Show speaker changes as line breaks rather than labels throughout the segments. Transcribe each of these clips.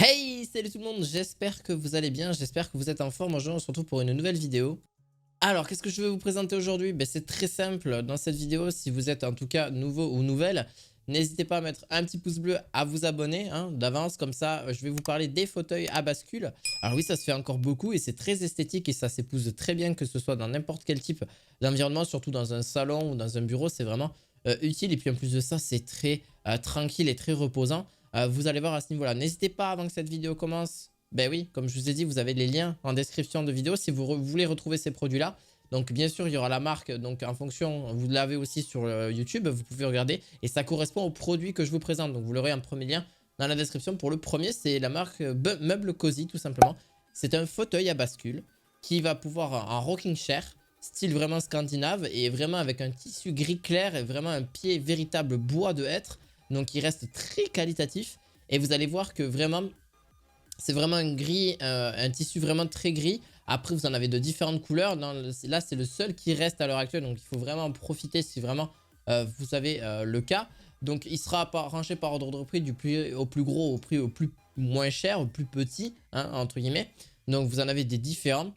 Hey, salut tout le monde, j'espère que vous allez bien, j'espère que vous êtes en forme. Aujourd'hui on se retrouve pour une nouvelle vidéo. Alors, qu'est-ce que je vais vous présenter aujourd'hui? C'est très simple dans cette vidéo. Si vous êtes en tout cas nouveau ou nouvelle, n'hésitez pas à mettre un petit pouce bleu, à vous abonner d'avance. Comme ça, je vais vous parler des fauteuils à bascule. Alors oui, ça se fait encore beaucoup et c'est très esthétique et ça s'épouse très bien, que ce soit dans n'importe quel type d'environnement, surtout dans un salon ou dans un bureau. C'est vraiment utile. Et puis en plus de ça, c'est très tranquille et très reposant. Vous allez voir à ce niveau-là. N'hésitez pas, avant que cette vidéo commence, ben oui, comme je vous ai dit, vous avez les liens en description de vidéo si vous voulez retrouver ces produits-là. Donc bien sûr, il y aura la marque, donc en fonction, vous l'avez aussi sur YouTube, vous pouvez regarder. Et ça correspond aux produits que je vous présente. Donc vous l'aurez en premier lien dans la description. Pour le premier, c'est la marque Meuble Cozy, tout simplement. C'est un fauteuil à bascule qui va pouvoir en rocking chair, style vraiment scandinave, et vraiment avec un tissu gris clair et vraiment un pied véritable bois de hêtre. Donc il reste très qualitatif. Et vous allez voir que vraiment, c'est vraiment un gris, un tissu vraiment très gris. Après, vous en avez de différentes couleurs. Là, c'est le seul qui reste à l'heure actuelle. Donc, il faut vraiment en profiter si vraiment vous avez le cas. Donc, il sera rangé par ordre de prix du plus au plus gros, au prix au plus moins cher, au plus petit, entre guillemets. Donc, vous en avez des différents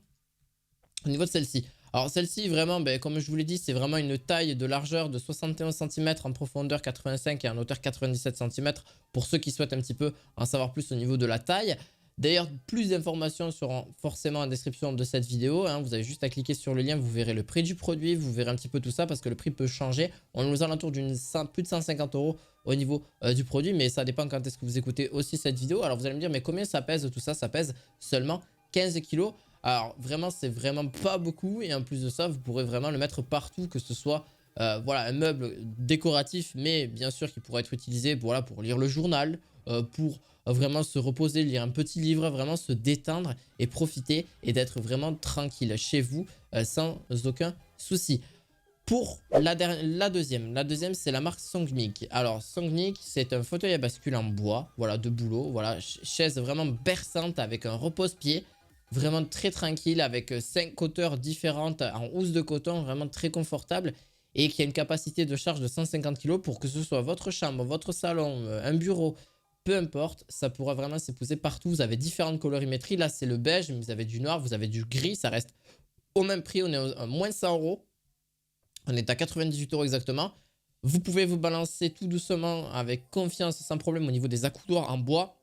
au niveau de celle-ci. Alors celle-ci vraiment, comme je vous l'ai dit, c'est vraiment une taille de largeur de 71 cm, en profondeur 85 et en hauteur 97 cm, pour ceux qui souhaitent un petit peu en savoir plus au niveau de la taille. D'ailleurs, plus d'informations seront forcément en description de cette vidéo. Vous avez juste à cliquer sur le lien, vous verrez le prix du produit, vous verrez un petit peu tout ça parce que le prix peut changer. On est aux alentours d'une plus de 150 € au niveau du produit, mais ça dépend quand est-ce que vous écoutez aussi cette vidéo. Alors vous allez me dire, mais combien ça pèse tout ça? Ça pèse seulement 15 kg. Alors vraiment, c'est vraiment pas beaucoup et en plus de ça, vous pourrez vraiment le mettre partout, que ce soit voilà, un meuble décoratif, mais bien sûr qui pourrait être utilisé voilà, pour lire le journal, pour vraiment se reposer, lire un petit livre, vraiment se détendre et profiter et d'être vraiment tranquille chez vous sans aucun souci. Pour la deuxième, c'est la marque Songnik. Alors Songnik, c'est un fauteuil à bascule en bois, voilà, de boulot, voilà, chaise vraiment berçante avec un repose-pied. Vraiment très tranquille avec 5 hauteurs différentes en housse de coton, vraiment très confortable et qui a une capacité de charge de 150 kg pour que ce soit votre chambre, votre salon, un bureau, peu importe, ça pourra vraiment s'épouser partout. Vous avez différentes colorimétries, là c'est le beige, mais vous avez du noir, vous avez du gris, ça reste au même prix, on est à moins de 100 €, on est à 98 € exactement. Vous pouvez vous balancer tout doucement avec confiance, sans problème au niveau des accoudoirs en bois,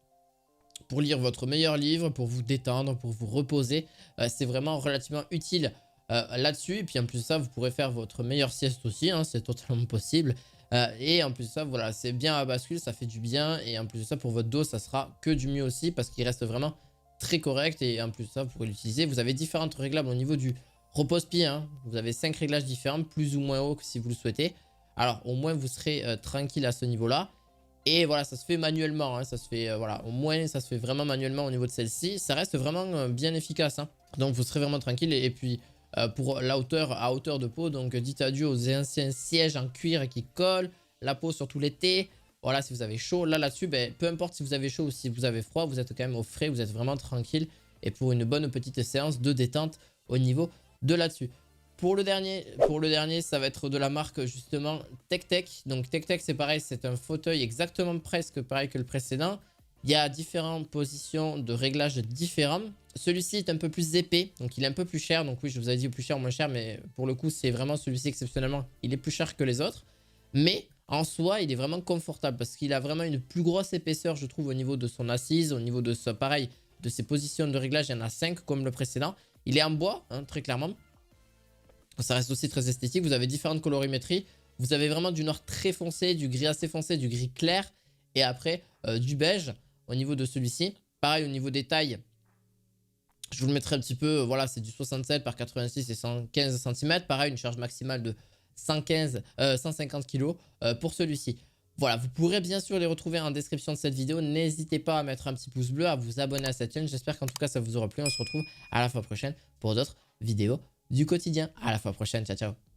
pour lire votre meilleur livre, pour vous détendre, pour vous reposer. C'est vraiment relativement utile là-dessus. Et puis en plus de ça, vous pourrez faire votre meilleure sieste aussi, c'est totalement possible. Et en plus de ça, voilà, c'est bien à bascule, ça fait du bien. Et en plus de ça, pour votre dos, ça sera que du mieux aussi parce qu'il reste vraiment très correct. Et en plus de ça, vous pourrez l'utiliser. Vous avez différentes réglables au niveau du repose-pied. Vous avez 5 réglages différents, plus ou moins haut que si vous le souhaitez. Alors au moins, vous serez tranquille à ce niveau-là. Et voilà, ça se fait manuellement, ça se fait, voilà, au moins ça se fait vraiment manuellement au niveau de celle-ci. Ça reste vraiment bien efficace, donc vous serez vraiment tranquille. Et puis pour la hauteur, à hauteur de peau, donc dites adieu aux anciens sièges en cuir qui collent, la peau surtout l'été. Voilà, si vous avez chaud, là-dessus, peu importe si vous avez chaud ou si vous avez froid, vous êtes quand même au frais, vous êtes vraiment tranquille. Et pour une bonne petite séance de détente au niveau de là-dessus. Pour le dernier, ça va être de la marque justement TechTech. Donc TechTech, c'est pareil, c'est un fauteuil exactement presque pareil que le précédent. Il y a différentes positions de réglage différents. Celui-ci est un peu plus épais, donc il est un peu plus cher. Donc oui, je vous ai dit plus cher ou moins cher, mais pour le coup, c'est vraiment celui-ci exceptionnellement. Il est plus cher que les autres. Mais en soi, il est vraiment confortable parce qu'il a vraiment une plus grosse épaisseur, je trouve, au niveau de son assise, au niveau de ça, pareil, de ses positions de réglage. Il y en a 5 comme le précédent. Il est en bois, très clairement. Ça reste aussi très esthétique. Vous avez différentes colorimétries. Vous avez vraiment du noir très foncé, du gris assez foncé, du gris clair. Et après, du beige au niveau de celui-ci. Pareil, au niveau des tailles, je vous le mettrai un petit peu. Voilà, c'est du 67 par 86 et 115 cm. Pareil, une charge maximale de 150 kg pour celui-ci. Voilà, vous pourrez bien sûr les retrouver en description de cette vidéo. N'hésitez pas à mettre un petit pouce bleu, à vous abonner à cette chaîne. J'espère qu'en tout cas, ça vous aura plu. On se retrouve à la fois prochaine pour d'autres vidéos du quotidien. À la fois prochaine, ciao ciao.